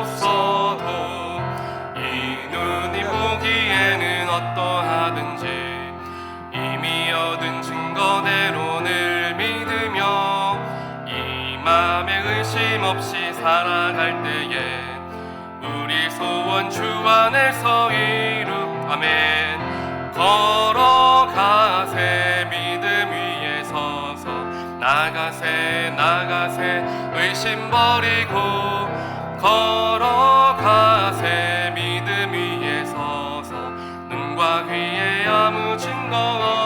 없어도 이 눈이 보기에는 어떠하든지 이미 얻은 증거대로 늘 믿으며 이 맘에 의심 없이 살아갈 때에 우리 소원 주 안에서 아멘. 걸어가세 믿음 위에 서서 나가세 의심 버리고 걸어가세 믿음 위에 서서 눈과 귀에 아무 증거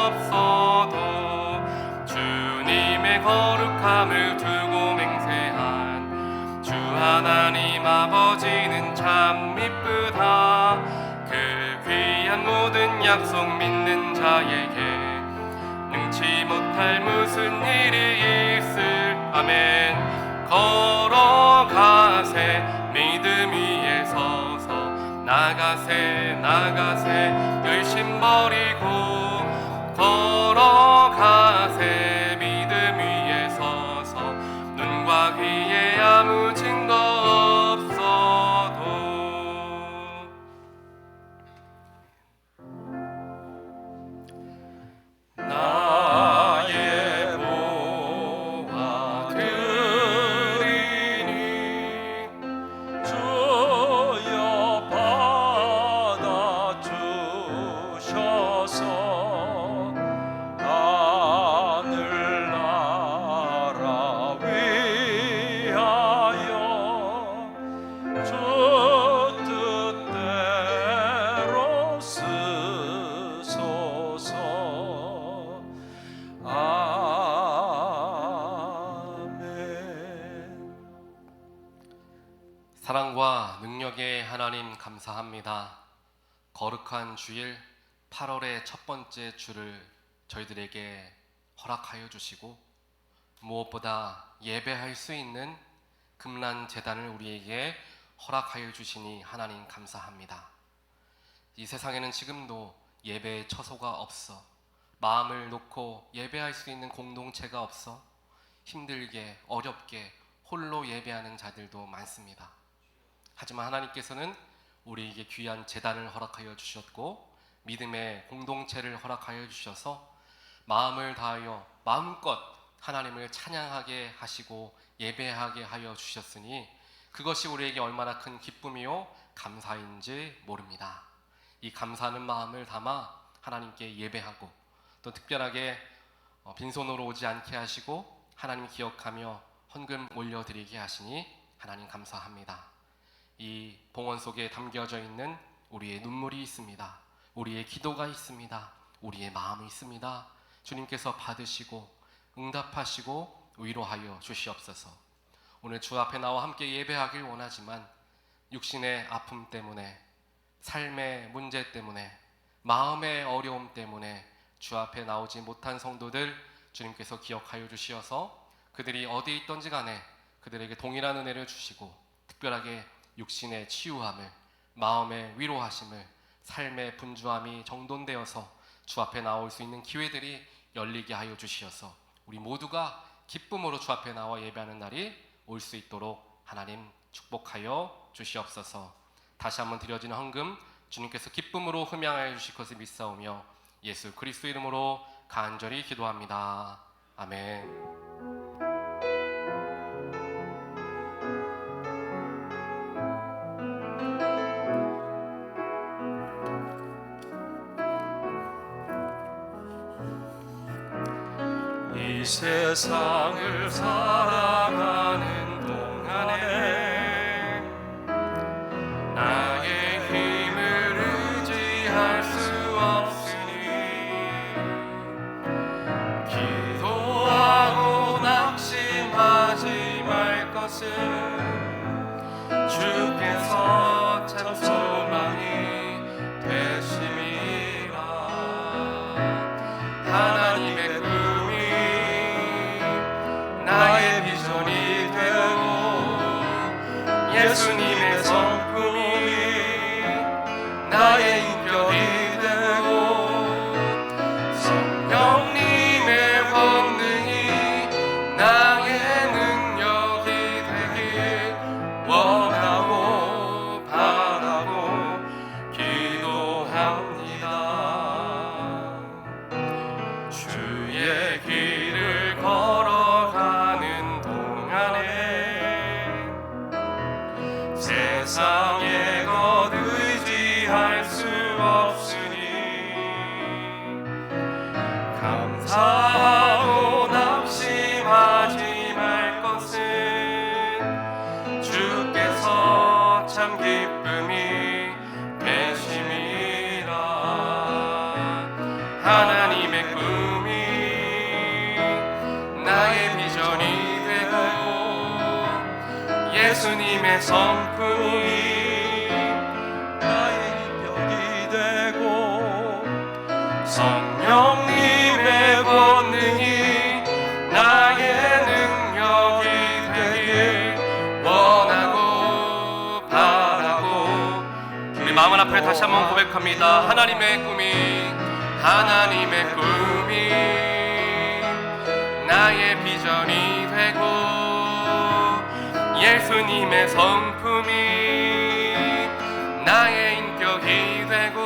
없어도 주님의 거룩함을 두고 맹세한 주 하나님 아버지는 참 이쁘다. 그 귀한 모든 약속 믿는 자에게 능치 못할 무슨 일이 있을 아멘. 걸어가세 믿음 위에 서서 나가세 의심 버리고 걸어가세 믿음 위에 서서 눈과 귀에 아무 증거 없어도 나의 보화 드리니 주여 받아주셔서 하늘나라 위하여 주 뜻대로 쓰소서. 아멘. 사랑과 능력의 하나님 감사합니다. 거룩한 주일 8월의 첫 번째 주를 저희들에게 허락하여 주시고 무엇보다 예배할 수 있는 금란 제단을 우리에게 허락하여 주시니 하나님 감사합니다. 이 세상에는 지금도 예배의 처소가 없어 마음을 놓고 예배할 수 있는 공동체가 없어 힘들게 어렵게 홀로 예배하는 자들도 많습니다. 하지만 하나님께서는 우리에게 귀한 제단을 허락하여 주셨고 믿음의 공동체를 허락하여 주셔서 마음을 다하여 마음껏 하나님을 찬양하게 하시고 예배하게 하여 주셨으니 그것이 우리에게 얼마나 큰 기쁨이요 감사인지 모릅니다. 이 감사하는 마음을 담아 하나님께 예배하고 또 특별하게 빈손으로 오지 않게 하시고 하나님 기억하며 헌금 올려드리게 하시니 하나님 감사합니다. 이 봉헌 속에 담겨져 있는 우리의 눈물이 있습니다. 우리의 기도가 있습니다. 우리의 마음이 있습니다. 주님께서 받으시고 응답하시고 위로하여 주시옵소서. 오늘 주 앞에 나와 함께 예배하길 원하지만 육신의 아픔 때문에 삶의 문제 때문에 마음의 어려움 때문에 주 앞에 나오지 못한 성도들 주님께서 기억하여 주시어서 그들이 어디에 있던지 간에 그들에게 동일한 은혜를 주시고 특별하게 육신의 치유함을, 마음의 위로하심을, 삶의 분주함이 정돈되어서 주 앞에 나올 수 있는 기회들이 열리게 하여 주시어서 우리 모두가 기쁨으로 주 앞에 나와 예배하는 날이 올 수 있도록 하나님 축복하여 주시옵소서. 다시 한번 드려지는 헌금 주님께서 기쁨으로 흠양하여 주실 것을 믿사오며 예수 그리스도 이름으로 간절히 기도합니다. 아멘. 이 세상을 살아가는 동안에 나의 힘을 의지할 수 없으니 기도하고 낙심하지 말 것을 주께서 참 소망이 되심이라. 하나님의 나의 비전이 되고 예수님의 성품이 나의 인격이 되고 성령님의 권능이 나의 능력이 되길 원하고 바라고 기도합니다. 주의 길을 걸어 세상에 것 의지할 수 없으니 감사하고 낙심하지 말 것은 주께서 참 기쁨이 되심이라. 하나님의 꿈이 나의 비전이 되고 예수님의 성품이 나의 인격이 되고 성령님의 권능이 나의 능력이 되길 원하고 바라고. 우리 마음 앞에 다시 한번 고백합니다. 하나님의 꿈이 나의 비전이 되고 예수님의 성품이 나의 인격이 되고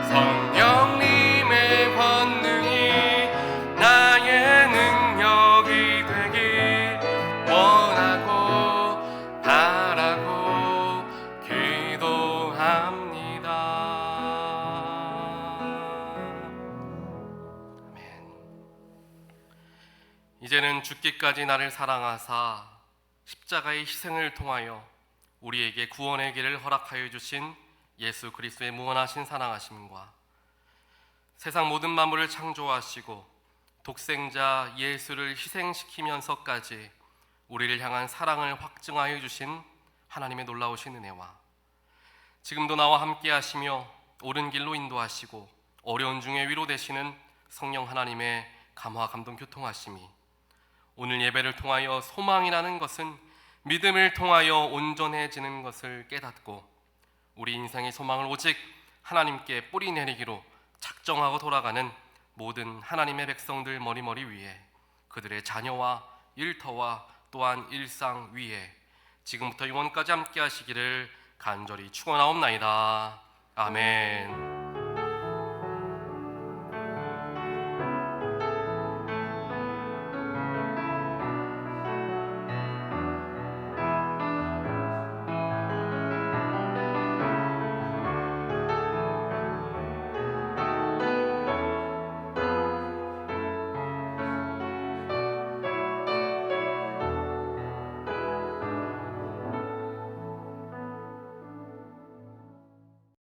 성령님의 권능이 나의 능력이 되길 원하고 바라고 기도합니다. 아멘. 이제는 죽기까지 나를 사랑하사 십자가의 희생을 통하여 우리에게 구원의 길을 허락하여 주신 예수 그리스도의 무한하신 사랑하심과 세상 모든 만물을 창조하시고 독생자 예수를 희생시키면서까지 우리를 향한 사랑을 확증하여 주신 하나님의 놀라우신 은혜와 지금도 나와 함께 하시며 옳은 길로 인도하시고 어려운 중에 위로되시는 성령 하나님의 감화 감동 교통하심이 오늘 예배를 통하여 소망이라는 것은 믿음을 통하여 온전해지는 것을 깨닫고 우리 인생의 소망을 오직 하나님께 뿌리 내리기로 작정하고 돌아가는 모든 하나님의 백성들 머리머리 위에 그들의 자녀와 일터와 또한 일상 위에 지금부터 영원까지 함께 하시기를 간절히 축원하옵나이다. 아멘.